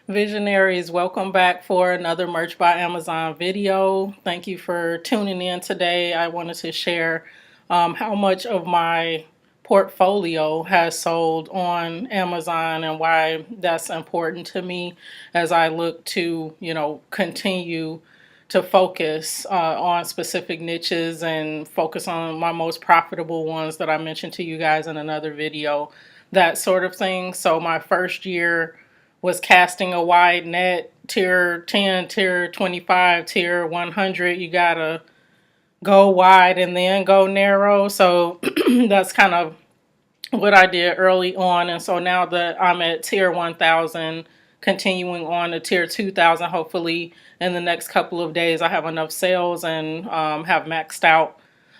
Visionaries, welcome back for another Merch by Amazon video. Thank you for tuning in today. I wanted to share how much of my portfolio has sold on Amazon and why that's important to me as I look to, continue to focus on specific niches and focus on my most profitable ones that I mentioned to you guys in another video, that sort of thing. So my first year was casting a wide net, tier 10, tier 25, tier 100. You gotta go wide and then go narrow. So that's kind of what I did early on. And so now that I'm at tier 1000, continuing on to tier 2000, hopefully in the next couple of days, I have enough sales and have maxed out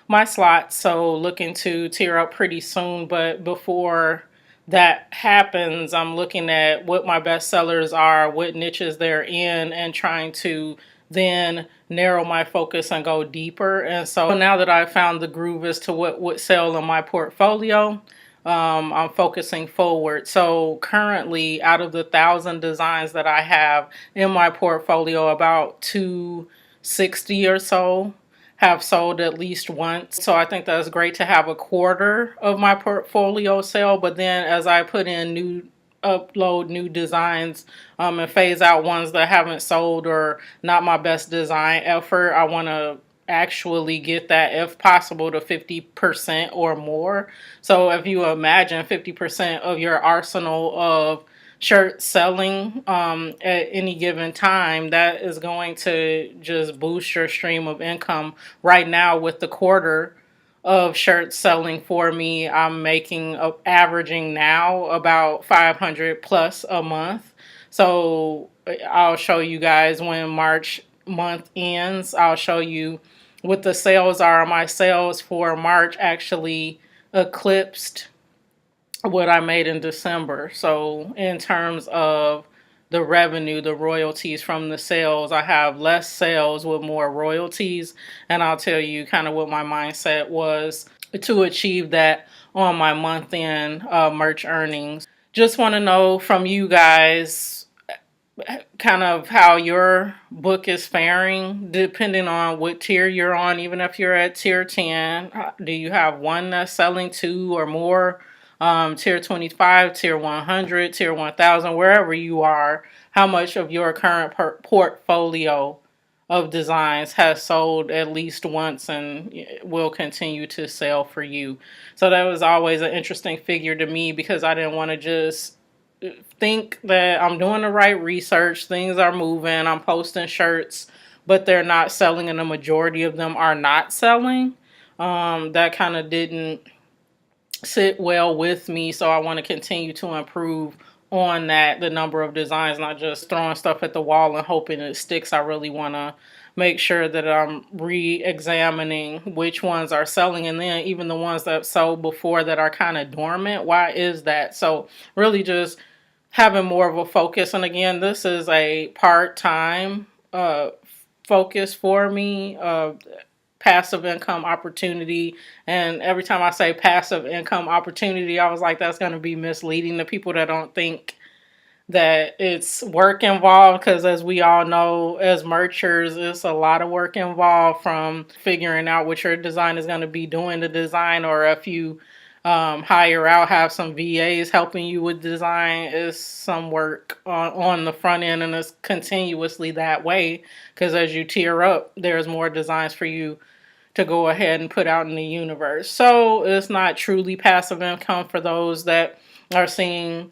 my slots. So looking to tier up pretty soon. But before that happens, I'm looking at what my best sellers are, what niches they're in, and trying to then narrow my focus and go deeper. And so now that I've found the groove as to what would sell in my portfolio, I'm focusing forward. So currently, out of the 1,000 designs that I have in my portfolio, about 260 or so have sold at least once. So I think that's great to have a quarter of my portfolio sell. But then as I put in upload new designs and phase out ones that haven't sold or not my best design effort, I want to actually get that, if possible, to 50% or more. So if you imagine 50% of your arsenal of shirt selling at any given time, that is going to just boost your stream of income. Right now, with the quarter of shirts selling for me, I'm averaging now about 500 plus a month. So I'll show you guys when March month ends. I'll show you what the sales are. My sales for March actually eclipsed what I made in December. So in terms of the revenue, the royalties from the sales, I have less sales with more royalties. And I'll tell you kind of what my mindset was to achieve that on my month end merch earnings. Just want to know from you guys kind of how your book is faring depending on what tier you're on. Even if you're at tier 10, do you have one that's selling, two or more? Tier 25, tier 100, tier 1000, wherever you are, how much of your current portfolio of designs has sold at least once and will continue to sell for you? So that was always an interesting figure to me, because I didn't want to just think that I'm doing the right research, things are moving, I'm posting shirts, but they're not selling, and the majority of them are not selling. That kind of didn't sit well with me, so I want to continue to improve on that, the number of designs, not just throwing stuff at the wall and hoping it sticks. I really want to make sure that I'm re-examining which ones are selling, and then even the ones that sold before that are kind of dormant, why is that? So really just having more of a focus. And again, this is a part-time focus for me, passive income opportunity. And every time I say passive income opportunity, I was like, that's going to be misleading to people that don't think that it's work involved, because as we all know, as merchers, it's a lot of work involved, from figuring out what your design is going to be, doing the design, or if you hire out, have some VAs helping you with design, is some work on the front end, and it's continuously that way, because as you tier up, there's more designs for you to go ahead and put out in the universe. So it's not truly passive income for those that are seeing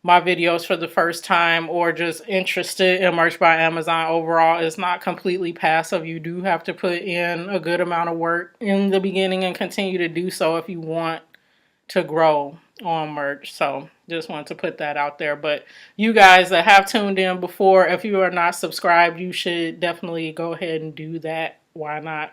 my videos for the first time or just interested in Merch by Amazon overall. It's not completely passive. You do have to put in a good amount of work in the beginning and continue to do so if you want to grow on merch. So just wanted to put that out there. But you guys that have tuned in before, if you are not subscribed, you should definitely go ahead and do that. Why not?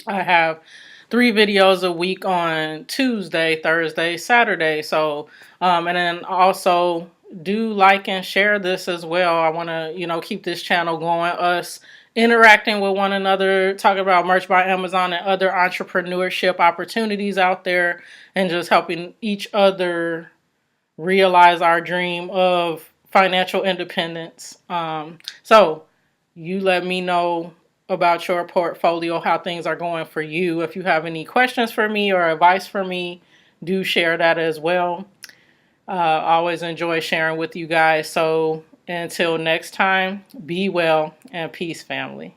I have 3 videos a week on Tuesday, Thursday, Saturday. So, and then also do like and share this as well. I want to, keep this channel going, us interacting with one another, talking about Merch by Amazon and other entrepreneurship opportunities out there, and just helping each other realize our dream of financial independence. So you let me know about your portfolio, how things are going for you. If you have any questions for me or advice for me, do share that as well. I always enjoy sharing with you guys. So until next time, be well and peace, family.